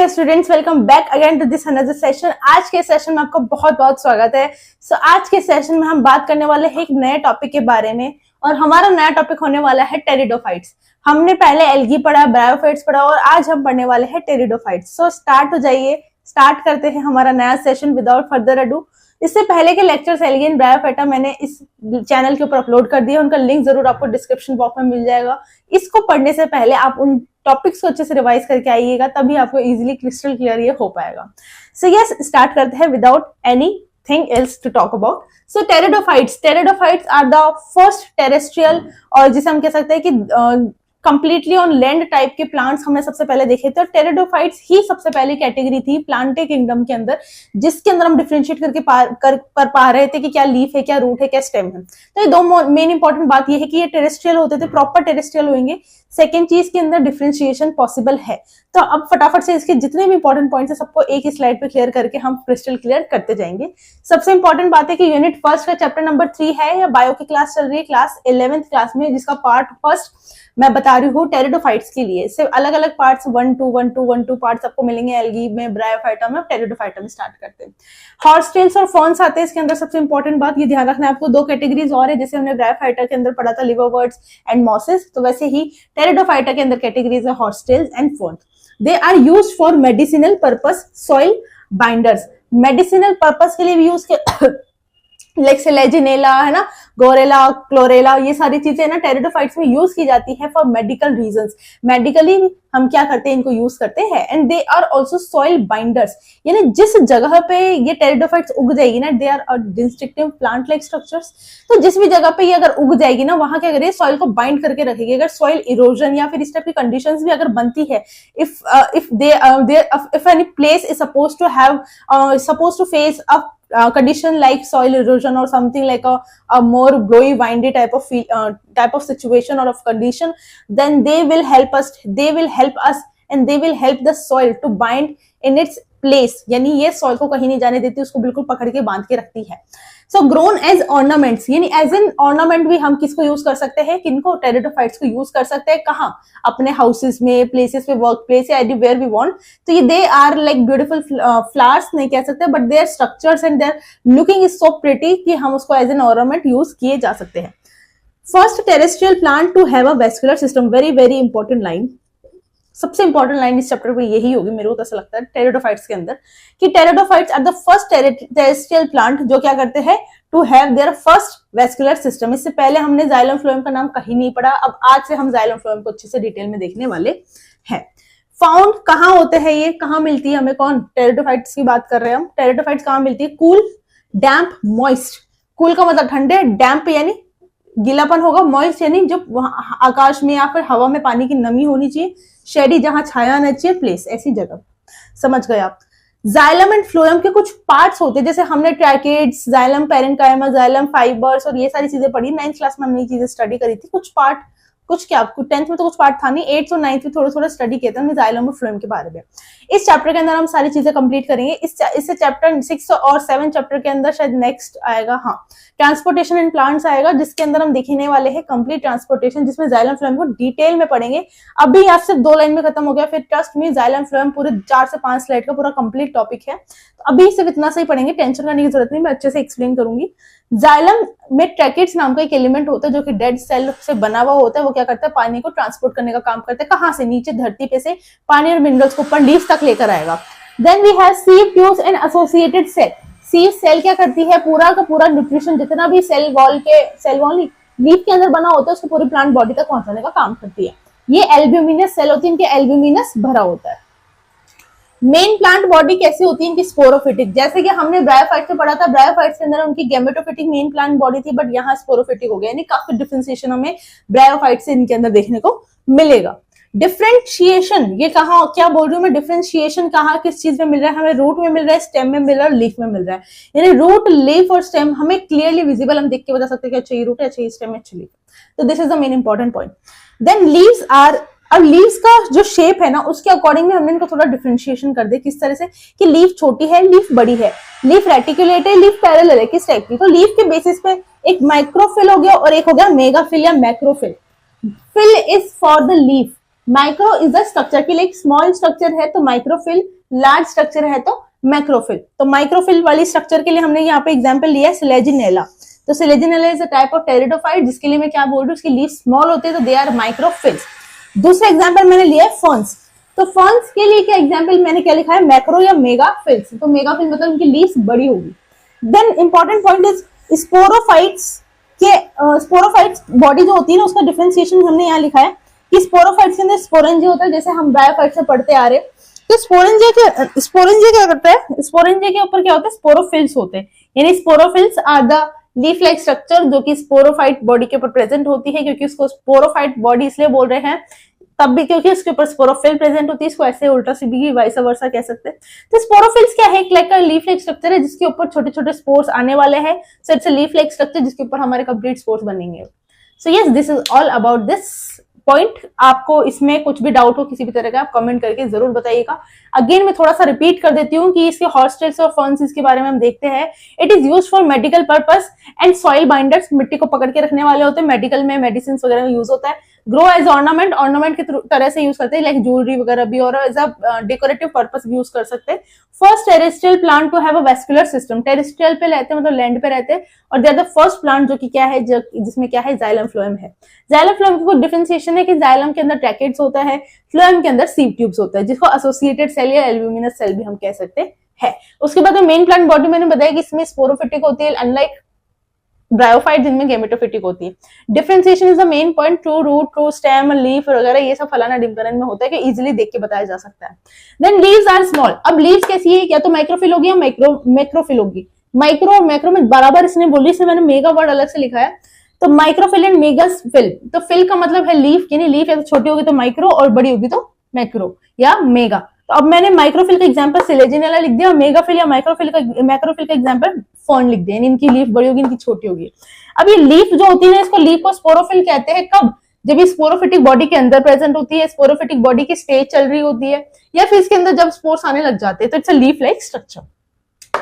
Dear students, welcome back again to this another session. आज के session में आपका बहुत बहुत स्वागत है। आज के सेशन में हम बात करने वाले हैं एक नए टॉपिक के बारे में, और हमारा नया टॉपिक होने वाला है टेरिडोफाइट्स। हमने पहले एल्गी पढ़ा, ब्रायोफाइट्स पढ़ा, और आज हम पढ़ने वाले हैं टेरिडोफाइट्स। सो स्टार्ट हो जाइए, स्टार्ट करते हैं हमारा नया सेशन विदाउट फर्दर अडू। इससे पहले के लेक्चर्स एल्गी एंड ब्रायोफाइटा मैंने इस चैनल के ऊपर अपलोड कर दिया, उनका लिंक जरूर आपको डिस्क्रिप्शन बॉक्स में मिल जाएगा। इसको पढ़ने से पहले आप उन टॉपिक्स को अच्छे से रिवाइज करके आइएगा, तभी आपको इजीली क्रिस्टल क्लियर ये हो पाएगा। सो यस, स्टार्ट करते हैं without anything else to talk about. So pteridophytes are the first terrestrial, और जिसे हम कह सकते हैं कि कंप्लीटली ऑन लैंड टाइप के प्लांट्स हमने सबसे पहले देखे थे। टेरिडोफाइट्स ही सबसे पहली कैटेगरी थी प्लांटे किंगडम के अंदर, जिसके अंदर हम डिफरेंशिएट करके कर पा रहे थे कि क्या लीफ है, क्या रूट है, क्या स्टेम है। तो ये दो मेन इंपॉर्टेंट बात ये है कि ये टेरेस्ट्रियल होते थे, प्रॉपर टेरेस्ट्रियल होंगे। सेकेंड चीज के अंदर डिफरेंशिएशन पॉसिबल है। तो अब फटाफट से इसके जितने भी इंपॉर्टेंट पॉइंट्स है सबको एक ही स्लाइड पे क्लियर करके हम क्रिस्टल क्लियर करते जाएंगे। सबसे इंपॉर्टेंट बात है कि यूनिट फर्स्ट का चैप्टर नंबर 3 है, या बायो की क्लास चल रही है, क्लास 11th क्लास में, जिसका पार्ट फर्स्ट मैं बता रही हूँ टेरिडोफाइट्स के लिए। सिर्फ अलग अलग पार्ट्स 1-2 पार्ट्स आपको मिलेंगे एल्गी में, ब्रायोफाइटा में, टेरिडोफाइटा में। स्टार्ट करते हैं। हॉर्सटेल्स और फॉर्न्स आते हैं इसके अंदर। सबसे इंपॉर्टेंट बात ये ध्यान रखना है आपको, दो कैटेगरीज और है, जैसे हमने ब्रायोफाइटा के अंदर पढ़ा था लिवरवर्ट्स एंड मॉसेस, तो वैसे ही टेरिडोफाइटा के अंदर कैटेगरीज है horsetails and ferns. They are used for medicinal purpose, soil binders. Medicinal purpose के लिए भी यूज लाइक लेजिनेला है ना, गोरेला, क्लोरेला, ये सारी चीजें ना टेरिडोफाइट्स में यूज की जाती है फॉर मेडिकल रीजंस। मेडिकली हम क्या करते हैं, इनको यूज करते हैं। And they are also soil binders, यानी जिस जगह पे ये टेरिडोफाइट्स उग जाएगी ना, they are distinctive plant like structures. तो जिस भी जगह पे ये अगर उग जाएगी ना, वहां क्या करेगी, सॉइल को बाइंड करके रखेगी। अगर सॉइल इरोजन या फिर इस टाइप की कंडीशंस भी अगर बनती है, if any place is supposed to face a condition like soil erosion or something like a more blowy windy type of situation or of condition, then they will help us and they will help the soil to bind in its place, यानी ये soil को कहीं नहीं जाने देती, उसको बिल्कुल पकड़ के बांध के रखती है। सो ग्रोन एज ऑर्नामेंट्स, यानी एज एन ऑर्नामेंट भी हम किसको यूज कर सकते हैं, किनको, टेरिडोफाइट्स को यूज कर सकते हैं। कहाँ, अपने हाउसेस में, प्लेसेस पे, वर्क प्लेस या एनीवेयर वी वांट। तो ये they are like beautiful flowers नहीं कह सकते, but their structures and their looking is so pretty कि हम उसको एज एन ऑर्नामेंट यूज किए जा सकते हैं। First terrestrial plant to have a vascular system, very very important line. सबसे इंपॉर्टेंट लाइन इस चैप्टर में यही होगी, मेरे को तो ऐसा लगता है टेरिडोफाइट्स के अंदर, कि pteridophytes are the first terrestrial plant जो क्या करते हैं, to have their first vascular system. इससे पहले हमने जाइलम फ्लोएम का नाम कहीं नहीं पढ़ा, अब आज से हम जाइलम फ्लोएम को अच्छे से डिटेल में देखने वाले हैं। फाउंड कहाँ होते हैं, ये कहाँ मिलती है हमें, कौन, टेरिडोफाइट्स की बात कर रहे हैं हम। टेरिडोफाइट्स कहाँ मिलती है, कूल, डैम्प, मॉइस्ट। कूल का मतलब ठंडे, डैम्प यानी गीलापन होगा, मॉइस्ट यानी जो आकाश में या फिर हवा में पानी की नमी होनी चाहिए, शेडी जहां छाया आना चाहिए, प्लेस, ऐसी जगह। समझ गए आप। जाइलम एंड फ्लोएम के कुछ पार्ट्स होते हैं, जैसे हमने tracheids, xylem parenchyma, xylem fibres और ये सारी चीजें पढ़ी 9th क्लास में, हमने ये चीजें स्टडी करी थी। कुछ पार्ट, कुछ क्या, 10th में तो कुछ पार्ट था नहीं, 8th और 9th में थोड़ा थोड़ा स्टडी किया था हमने जाइलम और फ्लोएम के बारे में। इस चैप्टर के अंदर हम सारी चीजें कंप्लीट करेंगे। इससे चैप्टर 6 और 7 चैप्टर के अंदर शायद नेक्स्ट आएगा, हाँ, ट्रांसपोर्टेशन इन प्लांट्स आएगा, जिसके अंदर हम देखने वाले हैं कंप्लीट ट्रांसपोर्टेशन, जिसमें जाइलम फ्लोएम को डिटेल में पढ़ेंगे। अभी यहाँ सिर्फ 2 लाइन में खत्म हो गया, फिर ट्रस्ट में जाइलम फ्लोएम पूरे 4 से 5 स्लाइड का पूरा कंप्लीट टॉपिक है। तो अभी सिर्फ इतना से ही पढ़ेंगे, टेंशन करने की जरूरत नहीं, मैं अच्छे से एक्सप्लेन करूंगी। जाइलम में ट्रैकेट्स नाम का एक एलिमेंट होता है जो कि डेड सेल से बना हुआ होता है। वो क्या करता है, पानी को ट्रांसपोर्ट करने का काम करता है। कहाँ से, नीचे धरती पे से पानी और मिनरल्स को ऊपर लीफ तक लेकर आएगा। Then we have sieve tubes and associated cell. Sieve cell क्या करती है, पूरा का पूरा न्यूट्रिशन जितना भी सेल वॉल लीफ के अंदर बना होता है उसको पूरी प्लांट बॉडी तक पहुंचाने का काम करती है। ये एल्ब्यूमिनस सेल होती है, इनके एल्ब्यूमिनस भरा होता है। मेन प्लांट बॉडी कैसी होती है इनकी, स्पोरोफिटिक। जैसे कि हमने ब्रायोफाइट्स में पढ़ा था, ब्रायोफाइट्स के अंदर उनकी गैमेटोफिटिक मेन प्लांट बॉडी थी, बट यहाँ स्पोरोफिटिक हो गया, यानी काफी डिफरेंशिएशन हमें ब्रायोफाइट से इनके अंदर देखने को मिलेगा। डिफरेंशिएशन, ये कहा, क्या बोल रही हूँ मैं, डिफरेंशिएशन कहाँ किस चीज में मिल रहा है हमें, रूट में मिल रहा है, स्टेम में मिल रहा है, लीफ में मिल रहा है। यानी रूट, लीफ और स्टेम हमें क्लियरली विजिबल, हम देख के बता सकते हैं कि अच्छा ये रूट है, अच्छा ये स्टेम है, अच्छा लीफ। तो this is the main important point. Then leaves are, अब लीव्स का जो शेप है ना, उसके अकॉर्डिंग में हमने इनको थोड़ा डिफरेंशिएशन कर दे, किस तरह से कि लीफ छोटी है, लीफ बड़ी है, लीफ रेटिकुलेट है, लीफ पैरेलल है, किस टाइप की। तो लीफ के बेसिस पे एक माइक्रोफिल हो गया और एक हो गया मेगाफिल या macrophyll. Phyll is for the leaf, micro is the structure की लाइक स्मॉल स्ट्रक्चर है तो माइक्रोफिल, लार्ज स्ट्रक्चर है तो मैक्रोफिल। तो माइक्रोफिल वाली स्ट्रक्चर के लिए हमने यहाँ पे एग्जांपल लिया है सिलेजिनेला। तो Selaginella is a type of pteridophyte, जिसके लिए मैं क्या बोल रही हूँ, उसकी लीफ स्मॉल होते हैं तो दे आर माइक्रोफिल्स। दूसरा एग्जांपल मैंने लिया है फर्न्स। तो फर्न्स के लिए क्या एग्जांपल मैंने क्या लिखा है, मैक्रो या मेगाफिल्स। तो मेगाफिल मतलब उनकी लीव्स बड़ी होगी। Then important point is sporophytes के स्पोरोफाइट्स बॉडी जो होती है ना उसका डिफरेंशिएशन हमने यहाँ लिखा है कि स्पोरोफाइट्स के अंदर स्पोरेंजिया होता है, जैसे हम ब्रायोफाइट से पढ़ते आ रहे। तो स्पोरेंजिया क्या करता है, स्पोरेंजिया के ऊपर क्या होता है, स्पोरोफिल्स होते हैं। यानी sporophylls are the leaf like structure जो कि स्पोरोफाइट बॉडी के ऊपर प्रेजेंट होती है, क्योंकि उसको स्पोरोफाइट बॉडी इसलिए बोल रहे हैं तब भी क्योंकि उसके ऊपर स्पोरोफिल प्रेजेंट होती है। इसको ऐसे उल्टा सीधी वाइस वर्सा कह सकते हैं। तो स्पोरोफिल्स क्या है, एक लाइक का लीफ लाइक स्ट्रक्चर है जिसके ऊपर छोटे छोटे स्पोर्स आने वाले हैं। So it's a leaf like structure जिसके ऊपर हमारे कंप्लीट स्पोर्स बनेंगे। So yes, this is all about this point. आपको इसमें कुछ भी डाउट हो किसी भी तरह का, आप कमेंट करके जरूर बताइएगा। अगेन मैं थोड़ा सा रिपीट कर देती हूँ कि इसके हॉर्स्टेल्स और फर्न्स के बारे में हम देखते हैं। It is used for medical purpose and soil binders, मिट्टी को पकड़ के रखने वाले होते हैं। मेडिकल में मेडिसिन वगैरह में यूज होता है। ग्रो एज ऑर्नामेंट, ऑर्नामेंट की तरह से यूज करते हैं, लाइक ज्वेलरी वगैरह भी, और एज अ डेकोरेटिव पर्पस भी यूज कर सकते हैं। First terrestrial plant to have a vascular system, terrestrial पे रहते हैं मतलब लैंड पे रहते हैं, और they are the first plant जो कि क्या है, जिसमें क्या है, जाइलम फ्लोएम है। जाइलम फ्लोएम की कुछ डिफरेंशिएशन है कि जाइलम के अंदर ट्रैकेट्स होता है, फ्लोएम के अंदर सीव ट्यूब्स होता है, जिसको एसोसिएटेड सेल या एल्ब्यूमिनस सेल भी हम कह सकते हैं। उसके बाद मेन प्लांट बॉडी मैंने बताया कि इसमें स्पोरोफिटिक होती है, अनलाइक ब्रायोफाइट जिनमें गेमेटोफिटिक होती है। Differentiation is the main point, true root, true stem, leaf वगैरह ये सब फलाना डिमकरण में होता है कि इजीली देख के बताया जा सकता है। Then leaves are small. अब लीव्स कैसी है, या तो माइक्रोफिल होगी या मैक्रोफिल होगी। माइक्रो और मैक्रो में बराबर इसने बोली, इसमें मैंने मेगा वर्ड अलग से लिखा है। तो माइक्रोफिल एंड मेगास फिल। तो फिल का मतलब है लीफ, यानी लीफ या तो छोटी होगी तो माइक्रो और बड़ी होगी तो मैक्रो या मेगा। तो अब मैंने माइक्रोफिल का एग्जांपल सिलेजिनेला लिख दिया और मेगाफिल या मैक्रोफिल का एग्जांपल फर्न लिख दिया। इनकी लीफ बड़ी होगी, इनकी छोटी होगी। अब ये लीफ जो होती है इसको लीफ को स्पोरोफिल कहते हैं कब, जब ये स्पोरोफिटिक बॉडी के अंदर प्रेजेंट होती है, स्पोरोफिटिक बॉडी की स्टेज चल रही होती है, या फिर इसके अंदर जब स्पोर्स आने लग जाते हैं। तो it's a leaf like structure.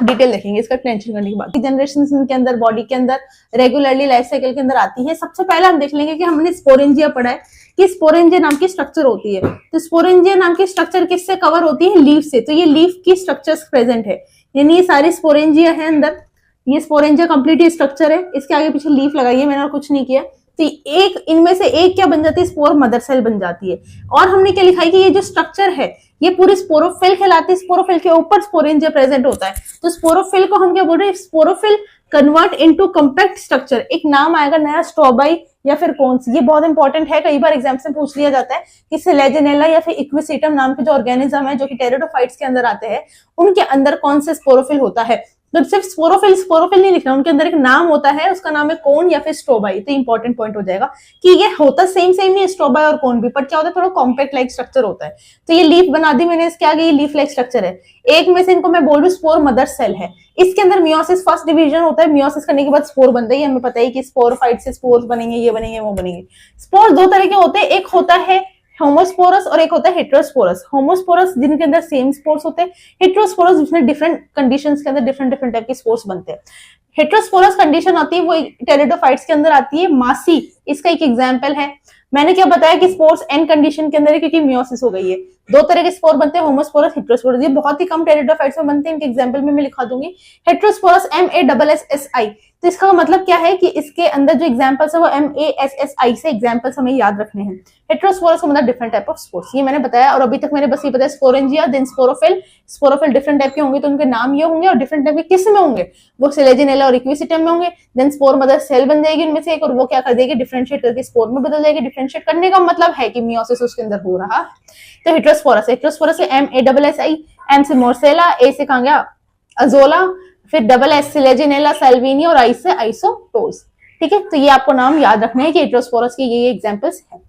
Detail देखेंगे इसका टेंशन करने के बाद। जनरेशन के अंदर बॉडी के अंदर रेगुलरली लाइफ साइकिल के अंदर आती है। सबसे पहले हम देख लेंगे कि हमने स्पोरेंजिया पढ़ा है कि स्पोरेंजिया नाम की स्ट्रक्चर होती है। तो स्पोरेंजिया नाम की स्ट्रक्चर किससे कवर होती है, लीफ से। तो ये लीफ की स्ट्रक्चर्स प्रेजेंट है, यानी ये सारी स्पोरेंजिया है अंदर। ये स्पोरेंजिया कंप्लीट स्ट्रक्चर है, इसके आगे पीछे लीफ लगाई है मैंने और कुछ नहीं किया। तो एक इनमें से एक क्या बन जाती है, स्पोर मदर सेल बन जाती है। और हमने क्या लिखा है कि ये जो स्ट्रक्चर है ये पूरी स्पोरोफिल कहलाती है। स्पोरोफिल के ऊपर स्पोरेंजिया प्रेजेंट होता है। तो स्पोरोफिल को हम क्या बोल रहे हैं, sporophyll convert into compact structure. एक नाम आएगा नया, स्ट्रोबाई या फिर कौन सी, ये बहुत इंपॉर्टेंट है, कई बार एग्जाम से पूछ लिया जाता है कि सिलेजिनेला या फिर इक्विसिटम नाम के जो ऑर्गेनिज्म है जो कि टेरिडोफाइट्स के अंदर आते हैं, उनके अंदर कौन से स्पोरोफिल होता है। तो सिर्फ स्पोरोफिल नहीं लिखना, उनके अंदर एक नाम होता है, उसका नाम है कोन या फिर स्ट्रोबाई। तो इंपॉर्टेंट पॉइंट हो जाएगा कि ये होता सेम ही स्ट्रोबाई और कोन भी, पर क्या होता है, थोड़ा कॉम्पैक्ट लाइक स्ट्रक्चर होता है। तो ये लीफ बना दी मैंने, इसके आगे ये लीफ लाइक स्ट्रक्चर है। एक में से इनको मैं बोल रही हूँ स्पोर मदर सेल है। इसके अंदर मियोसिस फर्स्ट डिवीजन होता है। मियोसिस करने के बाद स्पोर बनता है, हमें पता है कि स्पोरोफाइट से स्पोर्स बनेंगे, ये बनेंगे वो बनेंगे। स्पोर दो तरह के होते हैं, एक होता है होमोस्पोरस और एक होता है हेट्रोस्पोरस। होमोस्पोरस जिनके अंदर सेम स्पोर्स होते हैं, हेट्रोस्पोरस जिसमें डिफरेंट कंडीशंस के अंदर डिफरेंट टाइप के स्पोर्स बनते हैं। हेट्रोस्पोरस कंडीशन आती है वो टेरिडोफाइट्स के अंदर आती है। मासी इसका एक एग्जांपल है। मैंने क्या बताया कि स्पोर्स एन कंडीशन के अंदर है क्योंकि मियोसिस हो गई है। दो तरह के स्पोर बनते हैं, होमोस्पोरस, हेट्रोस्पोरस। ये बहुत ही कम टेरिडोफाइट्स में बनते हैं, इनके एग्जांपल में मैं लिखा दूंगी। Heterosporous MASSI। तो इसका मतलब क्या है कि इसके अंदर जो एग्जांपल्स है वो MASSI से एग्जांपल्स हमें याद रखने हैं। हेट्रोस्पोरस का मतलब डिफरेंट टाइप ऑफ स्पोर्स, ये मैंने बताया। और अभी तक मैंने बस ये बताया sporangia, then sporophyll. Sporophyll different type के होंगे तो उनके नाम ये होंगे, और डिफरेंट टाइप के किस में होंगे, वो सिलेजिनेला और इक्विसिटम में होंगे। देन स्पोर मदर सेल बन जाएगी उनमें से एक, और वो क्या कर देगी, डिफरेंशिएट करके स्पोर में बदल जाएगी। डिफरेंशिएट करने का मतलब है कि मियोसिस उसके अंदर हो रहा है। तो हेट्रोस्पोरस से MASSI, एम से मोर्सेला, ए से कहां गया अजोला, फिर डबल एस सिलेजिनेला, सेल्विनी, और आई से आइसोटोस। ठीक है, तो ये आपको नाम याद रखने हैं कि हेट्रोस्पोरस के ये एग्जांपल्स हैं।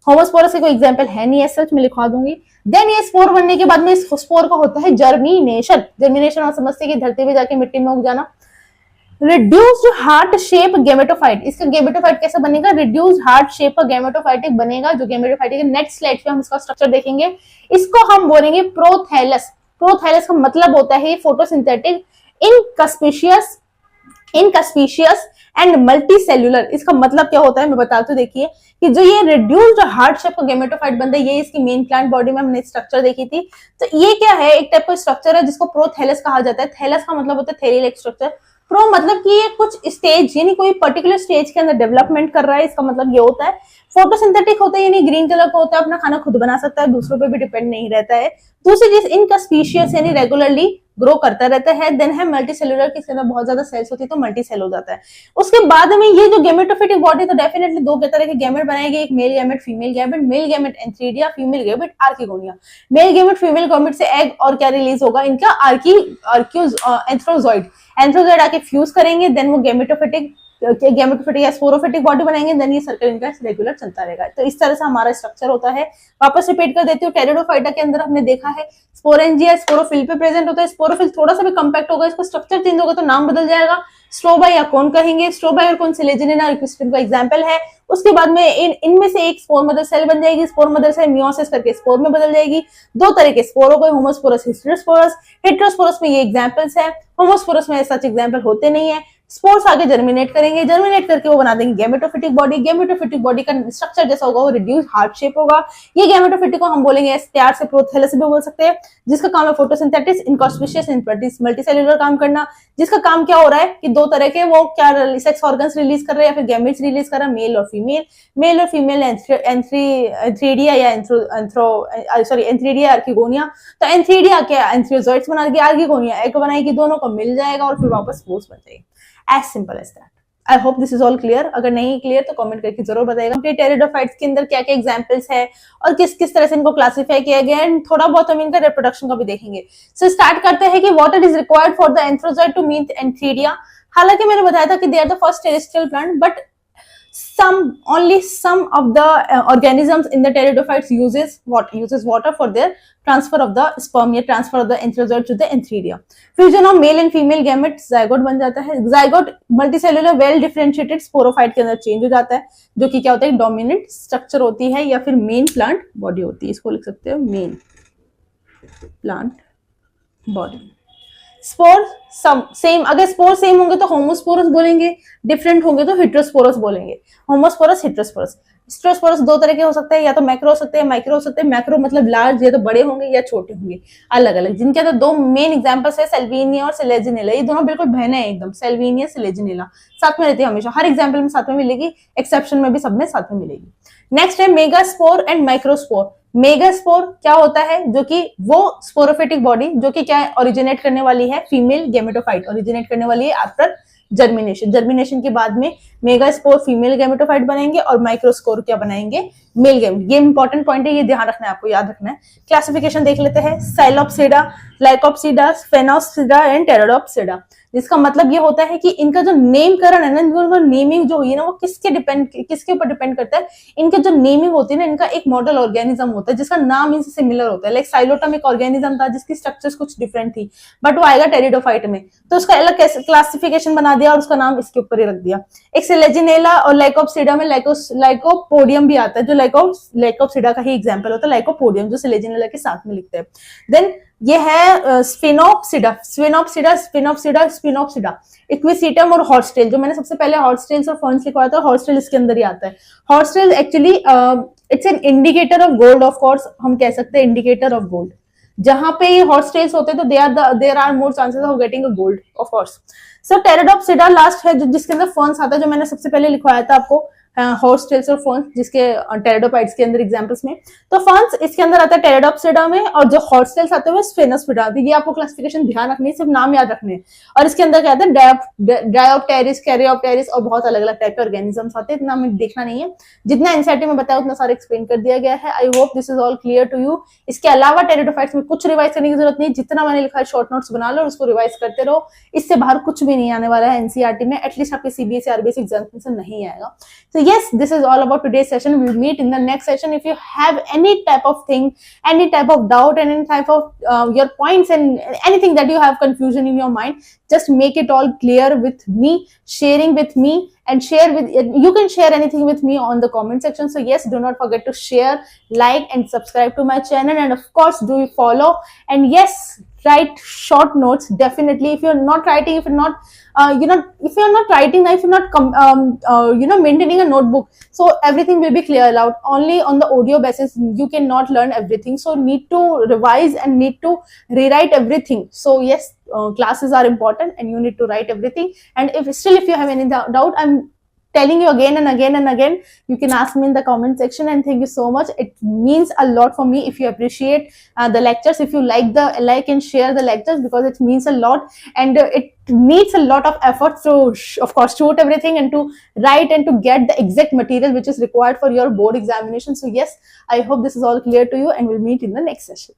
होमोस्पोरस के कोई एग्जांपल है नहीं है, सच में लिखवा दूंगी। देन ये स्पोर बनने के बाद में इस स्पोर का होता है जर्मिनेशन। जर्मिनेशन आप समझते हैं कि धरती पे जाके मिट्टी में उग जाना। रिड्यूस्ड हार्ट शेप गेमेटोफाइट, इसका गेमेटोफाइट कैसा बनेगा, रिड्यूस्ड हार्ट शेप का गेमेटोफाइटिक बनेगा। जो गेमेटोफाइटिक नेक्स्ट स्लाइड पे हम इसका स्ट्रक्चर देखेंगे। इसको हम बोलेंगे प्रोथैलस। प्रोथैलस का मतलब होता है फोटोसिंथेटिक इनकस्पिशियस इनकस्पिशियस एंड मल्टी सेल्यूलर। इसका मतलब क्या होता है मैं बताती हूँ, देखिए कि जो ये रिड्यूस्ड हार्ट शेप का गेमेटोफाइट बनता है, ये इसकी मेन प्लांट बॉडी में हमने स्ट्रक्चर देखी थी। तो ये क्या है, एक टाइप का स्ट्रक्चर है जिसको प्रोथैलस कहा जाता है। थैलस का मतलब होता है थैली लाइक स्ट्रक्चर। प्रो मतलब कि ये कुछ स्टेज यानी कोई पर्टिकुलर स्टेज के अंदर डेवलपमेंट कर रहा है, इसका मतलब ये होता है। फोटोसिंथेटिक होता है यानी ग्रीन कलर का होता है, अपना खाना खुद बना सकता है, दूसरों पे भी डिपेंड नहीं रहता है। दूसरी चीज इनकस्पिशियस यानी रेगुलरली ग्रो करता रहता है। देन है मल्टी सेलुलर, किसी में बहुत ज्यादा सेल्स होती है तो मल्टी सेल हो जाता है। उसके बाद में ये जो गेमेटोफिटिक बॉडी, तो डेफिनेटली दो तरह के गैमेट बनाएंगे, एक male gamete female gamete. Male gamete antheridia, female gamete archegonia. Male gamete female gamete से एग और क्या रिलीज होगा, इनका एंथ्रोजॉइड एंथ्रोजॉइड आके फ्यूज करेंगे, देन वो गेमेटोफिटिक या स्पोरोफिटिक बॉडी बनाएंगे, देन ये सर्कल इनका रेगुलर चलता रहेगा। तो इस तरह से हमारा स्ट्रक्चर होता है। वापस रिपीट कर देती हूँ, टेरिडोफाइटा के अंदर हमने देखा है स्पोरेंजिया स्पोरोफिल पे प्रेजेंट होता है। स्पोरोफिल थोड़ा सा भी कंपैक्ट होगा, इसका स्ट्रक्चर चेंज होगा तो नाम बदल जाएगा, स्ट्रोबाई या कौन कहेंगे। स्ट्रोबाई और कौन सिलेजिना इक्विस्टिम का एग्जांपल है। उसके बाद में इनमें से एक स्पोर मदर सेल बन जाएगी, स्पोर मदर सेल मियोसिस करके स्पोर में बदल जाएगी। दो तरह के स्पोर हो गए, होमोस्पोरस हेटेरोस्पोरस। हेटेरोस्पोरस में ये एग्जांपल्स है, होमोस्पोरस में सच एग्जांपल होते नहीं है। स्पोर्स आगे जर्मिनेट करेंगे, जर्मिनेट करके वो बना देंगे गेमेटोफिटिक बॉडी। गेमेटोफिटिक बॉडी का स्ट्रक्चर जैसा होगा वो रिड्यूस हार्ट शेप होगा। ये गेमेटोफिटिक को हम बोलेंगे प्यार से प्रोथैलस भी बोल सकते हैं, जिसका काम है फोटोसिंथेसिस, इनकॉस्पिशियस मल्टीसेल्युलर काम करना, जिसका काम क्या हो रहा है कि दो तरह के वो क्या सेक्स ऑर्गन्स रिलीज कर रहे हैं या फिर गैमेट्स रिलीज कर रहे हैं, मेल और फीमेल। मेल और फीमेल एंथ्रीडिया या एंथ्रीडिया आर्किगोनिया। तो एंथ्रीडिया क्या एंथ्रियोजॉइड्स बनाएगी, आर्किगोनिया एग बनाएगी, दोनों को मिल जाएगा और फिर वापस स्पोर्स बन जाएगी। As simple as that. I hope this is all clear. अगर नहीं क्लियर तो कमेंट करके जरूर बताइएगा। टेरिडोफाइट्स के अंदर क्या क्या एग्जांपल्स है और किस किस तरह से इनको क्लासिफाई किया गया है, थोड़ा बहुत हम इनका रिप्रोडक्शन का भी देखेंगे। सो स्टार्ट करते हैं कि what is required for the antherozoid to meet antheridia. हालांकि मैंने बताया था कि they are the first terrestrial plant, but only some of the organisms in the pteridophytes uses water for their transfer of the sperm या transfer of the enterozoid to the entheridia. Fusion of male and female gamete zygote बन जाता है। Zygote multicellular well differentiated sporophyte के अंदर change हो जाता है, जो कि क्या होता है डोमिनेंट स्ट्रक्चर होती है या फिर मेन प्लांट बॉडी होती है। इसको लिख सकते हो main plant body. Spore same, अगर स्पोर सेम होंगे तो होमोस्पोरस बोलेंगे, डिफरेंट होंगे तो हेटेरोस्पोरस बोलेंगे। Homosporous heterosporous. स्टेरोस्पोरस दो तरह के हो सकते हैं, या तो मैक्रो हो सकते हैं माइक्रो हो सकते हैं। मैक्रो मतलब लार्ज, या तो बड़े होंगे या छोटे होंगे, अलग अलग। जिनके अंदर दो मेन एग्जांपल्स है सेल्विनिया और सिलेजिनेला। ये दोनों बिल्कुल बहने हैं एकदम, सेल्विनिया सिलेजिनेला साथ में रहती है हमेशा, हर एग्जाम्पल में साथ में मिलेगी, एक्सेप्शन में भी सब में साथ में मिलेगी। नेक्स्ट है मेगास्पोर एंड माइक्रोस्पोर। मेगास्पोर क्या होता है, जो कि वो स्पोरोफिटिक बॉडी जो कि क्या है ओरिजिनेट करने वाली है फीमेल गेमेटोफाइट, ओरिजिनेट करने वाली है आफ्टर जर्मिनेशन। जर्मिनेशन के बाद में मेगास्पोर फीमेल गेमेटोफाइट बनेंगे और माइक्रोस्पोर क्या बनाएंगे, मेल गेमेट। ये इंपॉर्टेंट पॉइंट है, ये ध्यान रखना है, आपको याद रखना है। क्लासिफिकेशन देख लेते हैं, साइलोप्सिडा, लाइकोप्सिडा, फेनोप्सिडा एंड टेरिडोप्सिडा। जिसका मतलब ये होता है कि इनका जो नेमकरण है ना, इनका नेमिंग जो हुई है ना, वो किसके ऊपर डिपेंड करता है। इनके जो नेमिंग होती है ना, इनका एक मॉडल ऑर्गेनिज्म होता है जिसका नाम इनसे सिमिलर होता है। लाइक साइलोटम एक ऑर्गेनिज्म था जिसकी स्ट्रक्चर्स कुछ डिफरेंट थी, बट वो आएगा टेरिडोफाइट में, तो उसका अलग क्लासिफिकेशन बना दिया और उसका नाम इसके ऊपर ही रख दिया। एक सिलेजिनेला और लाइकोप्सिडा में लाइकोपोडियम भी आता है, जो लाइकोप्सिडा का ही एग्जाम्पल होता है, लाइकोपोडियम जो सिलेजिनेला के साथ में लिखते हैं। देन ये है स्फिनोप्सिडा, इक्विसीटम और हॉर्सटेल। जो मैंने सबसे पहले हॉर्सटेल्स और फर्न्स लिखवाया था, हॉर्सटेल इसके अंदर ही आता है। Horsetail actually it's an indicator of gold, of course हम कह सकते हैं इंडिकेटर ऑफ गोल्ड। जहां पे ये हॉर्सटेल्स होते हैं तो there are more chances of getting a gold, of course. So Pteridopsida last है, जिसके अंदर फर्न्स आता है, जो मैंने सबसे पहले लिखवाया था आपको, हॉर्सटेल्स और फर्न्स, जिसके टेरिडोफाइट्स के अंदर एग्जांपल्स में। तो फर्न्स इसके अंदर आता है टेरिडोप्सिडा में, और जो हॉर्सटेल्स आते हैं स्फेनोस्पिडा। ये आपको क्लासिफिकेशन ध्यान रखनी है, सिर्फ नाम याद रखने हैं। और इसके अंदर क्या आता है डायोप्टेरिस, कैरियोप्टेरिस और बहुत अलग अलग टाइप के ऑर्गेनिजम्स आते हैं, इतना हमें देखना नहीं है। जितना एनसीईआरटी में बताया उतना सारा एक्सप्लेन कर दिया गया है। I hope this is all clear to you. इसके अलावा टेरिडोफाइट्स में कुछ रिवाइज करने की जरूरत नहीं, जितना मैंने लिखा है शॉर्ट नोट्स बना लो और उसको रिवाइज करते रहो। इससे बाहर कुछ भी नहीं आने वाला है एनसीईआरटी में, एटलीस्ट आपके सीबीएसई आरबीएसई एग्जामिनेशन नहीं आएगा। So yes, this is all about today's session. We'll meet in the next session. If you have any type of thing, any type of doubt, and any type of your points and anything that you have confusion in your mind, just make it all clear with me, sharing with me, and you can share anything with me on the comment section. So yes, do not forget to share, like, and subscribe to my channel, and of course do follow. And yes, write short notes. Definitely, if you're not writing, if you're not if you're not writing, if you're not maintaining a notebook, so everything will be clear out. Only on the audio basis you cannot learn everything, so need to revise and need to rewrite everything. So yes, classes are important and you need to write everything. And if you have any doubt, I'm telling you again and again and again, you can ask me in the comment section. And thank you so much. It means a lot for me if you appreciate the lectures, if you like and share the lectures, because it means a lot. And it needs a lot of effort to of course shoot everything and to write and to get the exact material which is required for your board examination. So yes, I hope this is all clear to you, and we'll meet in the next session.